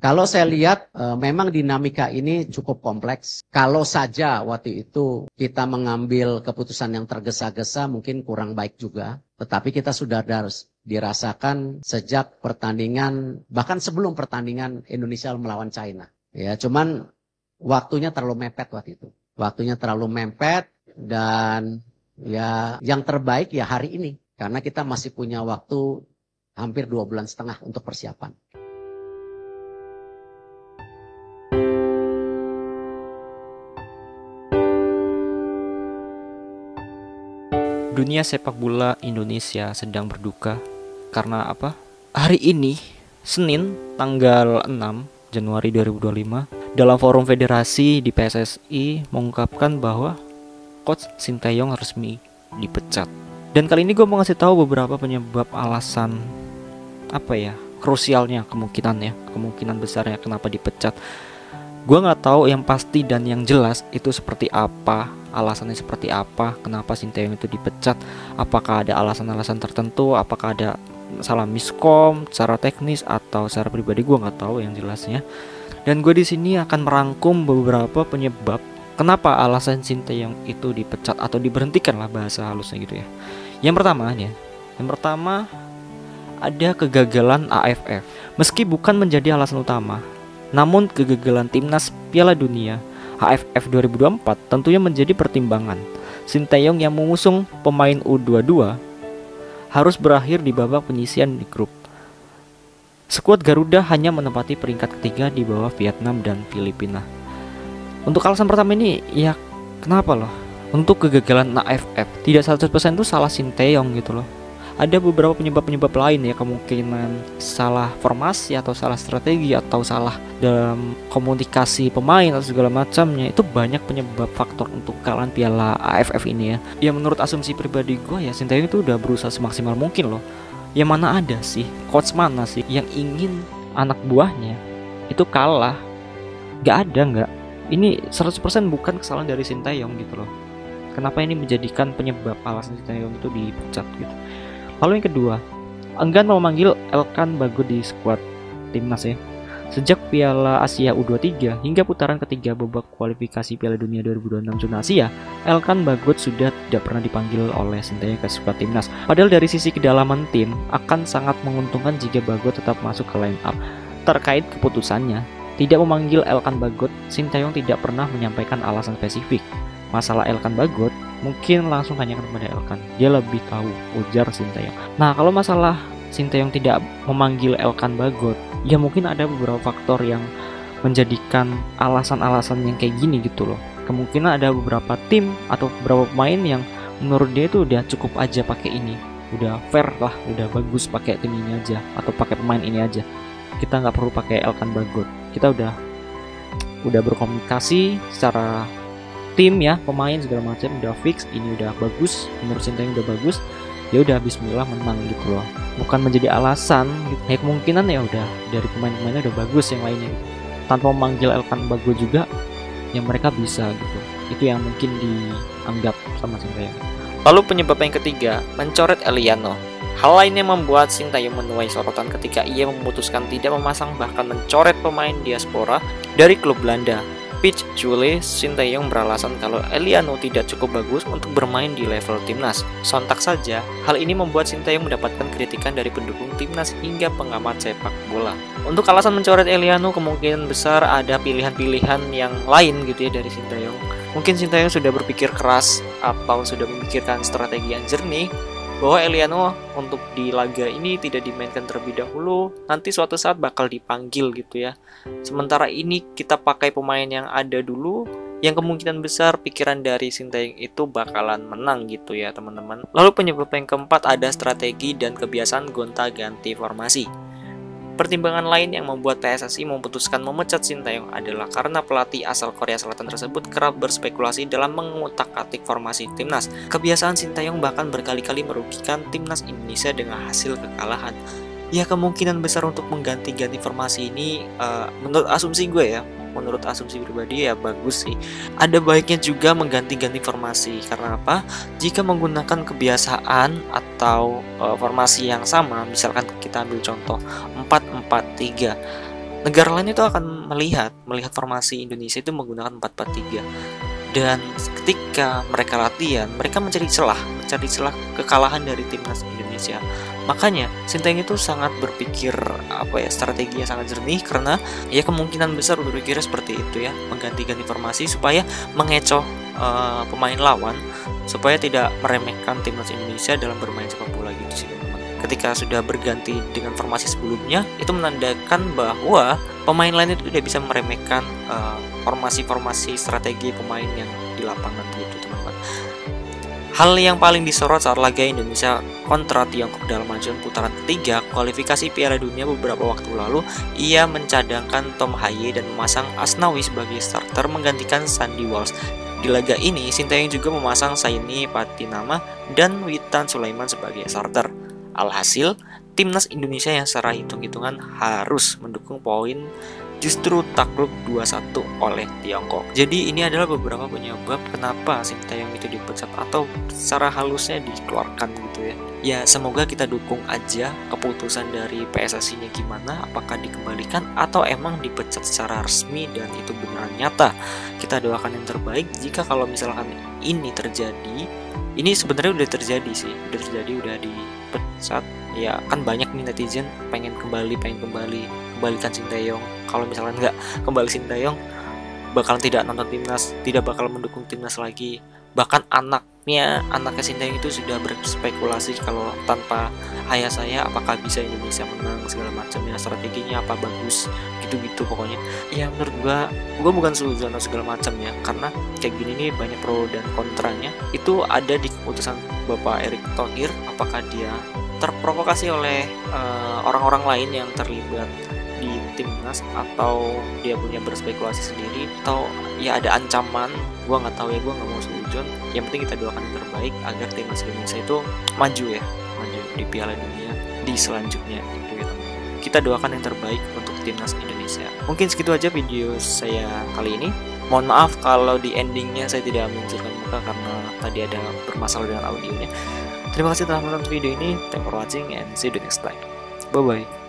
Kalau saya lihat memang dinamika ini cukup kompleks. Kalau saja waktu itu kita mengambil keputusan yang tergesa-gesa mungkin kurang baik juga. Tetapi kita sudah dirasakan sejak pertandingan, bahkan sebelum pertandingan Indonesia melawan China. Ya, cuman waktunya terlalu mepet waktu itu. Waktunya terlalu mepet dan ya yang terbaik ya hari ini. Karena kita masih punya waktu hampir 2,5 bulan untuk persiapan. Dunia sepak bola Indonesia sedang berduka karena apa? Hari ini, Senin, tanggal 6 Januari 2025, dalam forum federasi di PSSI mengungkapkan bahwa Coach Sinteyong resmi dipecat. Dan kali ini gue mau ngasih tahu beberapa penyebab alasan krusialnya kemungkinan besarnya kenapa dipecat. Gue nggak tahu yang pasti dan yang jelas itu seperti apa, alasannya seperti apa, kenapa Sinteyong itu dipecat, apakah ada alasan-alasan tertentu, apakah ada salah miskom secara teknis atau secara pribadi, gue nggak tahu yang jelasnya. Dan gue di sini akan merangkum beberapa penyebab kenapa alasan Sinteyong itu dipecat atau diberhentikan lah bahasa halusnya gitu ya. Yang pertama ada kegagalan AFF. Meski bukan menjadi alasan utama, namun kegagalan timnas Piala Dunia AFF 2024 tentunya menjadi pertimbangan. Sinteyong yang mengusung pemain U22 harus berakhir di babak penyisian di grup. Skuad Garuda hanya menempati peringkat ketiga di bawah Vietnam dan Filipina. Untuk alasan pertama ini, ya kenapa loh? Untuk kegagalan AFF tidak 100% itu salah Sinteyong gitu loh. Ada beberapa penyebab-penyebab lain ya, kemungkinan salah formasi atau salah strategi atau salah dalam komunikasi pemain atau segala macamnya. Itu banyak penyebab faktor untuk kekalahan Piala AFF ini ya. Ya menurut asumsi pribadi gue ya, Sinteyong itu udah berusaha semaksimal mungkin loh. Ya mana ada sih, coach mana sih yang ingin anak buahnya itu kalah? Nggak. Ini 100% bukan kesalahan dari Sinteyong gitu loh. Kenapa ini menjadikan penyebab alasan Sinteyong itu dipecat gitu. Lalu yang kedua, enggan memanggil Elkan Bagot di skuad timnas ya. Sejak Piala Asia U23 hingga putaran ketiga babak kualifikasi Piala Dunia 2026 zona Asia, Elkan Bagot sudah tidak pernah dipanggil oleh Sinteyong ke skuad timnas. Padahal dari sisi kedalaman tim akan sangat menguntungkan jika Bagot tetap masuk ke line up. Terkait keputusannya tidak memanggil Elkan Bagot, Sinteyong tidak pernah menyampaikan alasan spesifik. Masalah Elkan Bagot mungkin langsung tanyakan kepada Elkan, dia lebih tahu, ujar Sinteyong. Nah, kalau masalah Sinteyong tidak memanggil Elkan Bagot, ya mungkin ada beberapa faktor yang menjadikan alasan-alasan yang kayak gini gitu loh. Kemungkinan ada beberapa tim atau beberapa pemain yang menurut dia itu udah cukup aja pakai ini, udah fair lah, udah bagus pakai tim ini aja atau pakai pemain ini aja. Kita nggak perlu pakai Elkan Bagot. Kita udah berkomunikasi secara tim ya, pemain segala macam udah fix, ini udah bagus, menurut Sinteyong udah bagus, ya udah bismillah menang gitu loh. Bukan menjadi alasan gitu. Ya kemungkinan ya udah dari pemain-pemainnya udah bagus yang lainnya gitu. Tanpa memanggil Elkan Bagot juga yang mereka bisa gitu. Itu yang mungkin dianggap sama Sinteyong. Lalu penyebab yang ketiga, mencoret Eliano. Hal lain yang membuat Sinteyong menuai sorotan ketika ia memutuskan tidak memasang bahkan mencoret pemain diaspora dari klub Belanda. Pitch Jules, Sinteyong beralasan kalau Eliano tidak cukup bagus untuk bermain di level timnas. Sontak saja, hal ini membuat Sinteyong mendapatkan kritikan dari pendukung timnas hingga pengamat sepak bola. Untuk alasan mencoret Eliano, kemungkinan besar ada pilihan-pilihan yang lain gitu ya dari Sinteyong. Mungkin Sinteyong sudah berpikir keras atau sudah memikirkan strategi yang jernih bahwa Eliano untuk di laga ini tidak dimainkan terlebih dahulu, nanti suatu saat bakal dipanggil gitu ya. Sementara ini kita pakai pemain yang ada dulu, yang kemungkinan besar pikiran dari Sinteyong itu bakalan menang gitu ya teman-teman. Lalu penyebab yang keempat ada strategi dan kebiasaan gonta-ganti formasi. Pertimbangan lain yang membuat PSSI memutuskan memecat Sinteyong adalah karena pelatih asal Korea Selatan tersebut kerap berspekulasi dalam mengutak-atik formasi timnas. Kebiasaan Sinteyong bahkan berkali-kali merugikan timnas Indonesia dengan hasil kekalahan. Ya kemungkinan besar untuk mengganti-ganti formasi ini menurut asumsi gue ya, menurut asumsi pribadi ya bagus sih. Ada baiknya juga mengganti-ganti formasi. Karena apa? Jika menggunakan kebiasaan atau formasi yang sama, misalkan kita ambil contoh 4-4-3, negara lain itu akan melihat formasi Indonesia itu menggunakan 4-4-3. Dan ketika mereka latihan, mereka mencari celah kekalahan dari timnas Indonesia. Makanya Sintayong itu sangat berpikir strateginya sangat jernih, karena ya kemungkinan besar berpikirnya seperti itu ya, mengganti-ganti formasi supaya mengecoh pemain lawan, supaya tidak meremehkan timnas Indonesia dalam bermain sepak bola gitu sih teman-teman. Ketika sudah berganti dengan formasi sebelumnya, itu menandakan bahwa pemain lain itu tidak bisa meremehkan formasi-formasi strategi pemain yang di lapangan gitu teman-teman. Hal yang paling disorot saat laga Indonesia kontra Tiongkok dalam ajuan putaran ketiga kualifikasi Piala Dunia beberapa waktu lalu, ia mencadangkan Tom Haye dan memasang Asnawi sebagai starter menggantikan Sandy Walsh. Di laga ini, Sintayong juga memasang Saini Patinama dan Witan Sulaiman sebagai starter. Alhasil, timnas Indonesia yang secara hitung-hitungan harus mendukung poin justru takluk 2-1 oleh Tiongkok. Jadi ini adalah beberapa penyebab kenapa Sintayong itu dipecat atau secara halusnya dikeluarkan gitu ya. Ya semoga kita dukung aja keputusan dari PSSI-nya gimana, apakah dikembalikan atau emang dipecat secara resmi dan itu beneran nyata. Kita doakan yang terbaik. Jika kalau misalkan ini terjadi, ini sebenarnya udah terjadi, udah dipecat. Ya kan banyak nih netizen pengen kembalikan Sintayong. Kalau misalkan nggak kembali Sintayong, bakalan tidak nonton timnas, tidak bakal mendukung timnas lagi. Bahkan anaknya Sintayong itu sudah berspekulasi kalau tanpa ayah saya apakah bisa Indonesia menang segala macamnya, strateginya apa bagus gitu pokoknya. Ya menurut gua bukan suzon segala macam ya, karena kayak gini nih banyak pro dan kontranya. Itu ada di keputusan Bapak Erick Thohir, apakah dia terprovokasi oleh orang-orang lain yang terlibat di timnas, atau dia punya berspekulasi sendiri, atau ya ada ancaman. Gua nggak tahu ya, gua nggak mau suzon. Yang penting kita doakan yang terbaik agar timnas Indonesia itu maju di Piala Dunia di selanjutnya gitu ya teman. Kita doakan yang terbaik untuk timnas Indonesia. Mungkin segitu aja video saya kali ini. Mohon maaf kalau di endingnya saya tidak menunjukkan muka karena tadi ada bermasalah dengan audionya. Terima kasih telah menonton video ini. Thanks for watching and see you the next time. Bye bye.